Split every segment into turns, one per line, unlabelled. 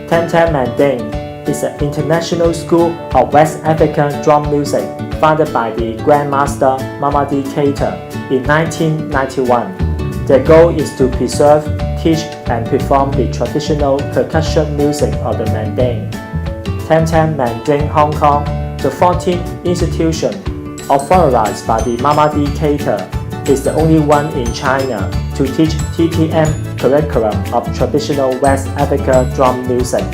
Temtem Manding is an international school of West African drum music founded by the Grandmaster Mamadi Keita in 1991. Their goal is to preserve, teach and perform the traditional percussion music of the Manding. Temtem Manding Hong Kong, the 14th institution authorized by the Mamadi Keita, is the only one in China to teach TTM curriculum of traditional West Africa drum music.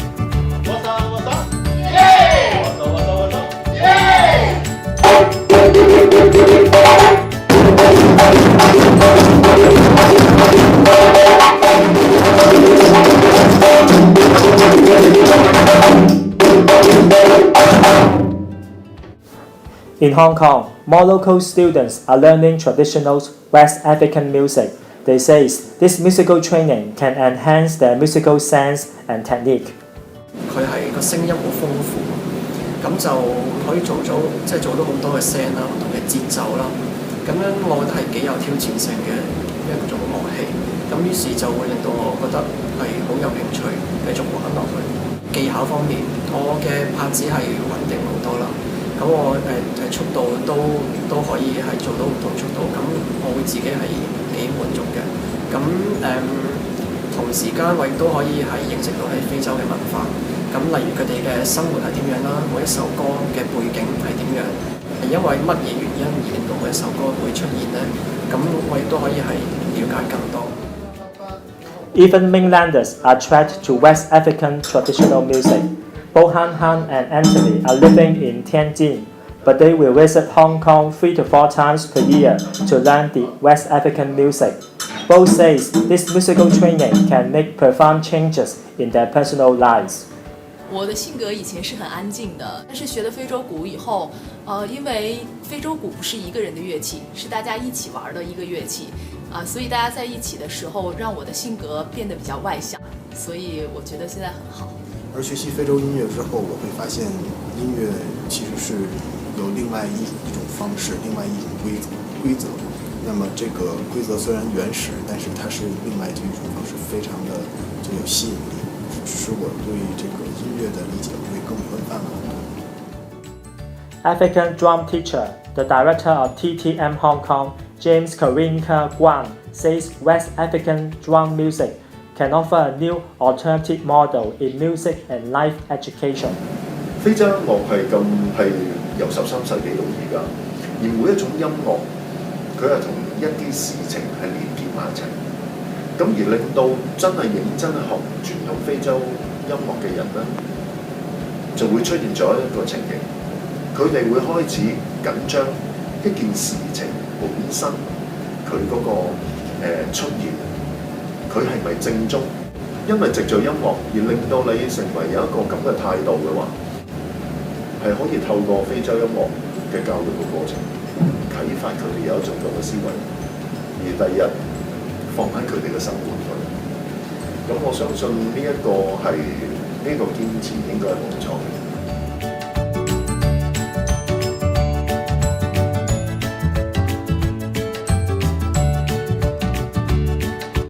In Hong Kong, more local students are learning traditional West African music. They say this musical training can enhance their musical sense and technique.
佢係個聲音好豐富，咁就可以做到好多嘅聲啦，唔同嘅節奏啦。咁樣我覺得係幾有挑戰性嘅一種樂器。咁於是就會令到我覺得係好有興趣繼續玩落去。技巧方面，我嘅拍子係穩定好多啦。咁我速度都可以係做到唔同速度，咁我會自己係幾滿足嘅。咁同時間我亦都可以係認識到係非洲嘅文化。咁例如佢哋嘅生活係點樣啦，每一首歌嘅背景係點樣，係因為乜嘢原因而令到每一首歌會出現呢？咁我亦都可以係了解更多。
Even mainlanders are attracted to West African traditional music. Both Han Han and Anthony are living in Tianjin, but they will visit Hong Kong 3 to 4 times per year to learn the West African music. Both say this musical training can make profound changes in their personal lives.
我的性格以前是很安静的，但是学了非洲鼓以后，因为非洲鼓不是一个人的乐器，是大家一起玩的一个乐器，所以大家在一起的时候，让我的性格变得比较外向，所以我觉得现在很好。
而学习非洲音乐之后，我会发现音乐其实是有另外一种方式，另外一种规则。那么这个规则虽然原始，但是它是另外一种方式，非常的就有吸引力，使我对这个音乐的理解会更宽泛了很多。
African drum teacher, the director of TTM Hong Kong, James Karinka Guan, says West African drum music can offer a new alternative model in music and life education.
非洲音樂係由13世紀到而家，而每一種音樂佢係同一啲事情係連結埋一齊，咁而令到真係認真學傳統非洲音樂嘅人呢，就會出現咗一個情形，佢哋會開始緊張一件事情本身佢嗰個出現。佢係咪正宗？因為藉著音樂而令到你成為有一個咁嘅態度嘅話，係可以透過非洲音樂嘅教育嘅過程，啟發佢哋有一種咁嘅思維，而第二日放喺佢哋嘅生活度。咁我相信呢一個係呢個堅持應該係冇錯嘅。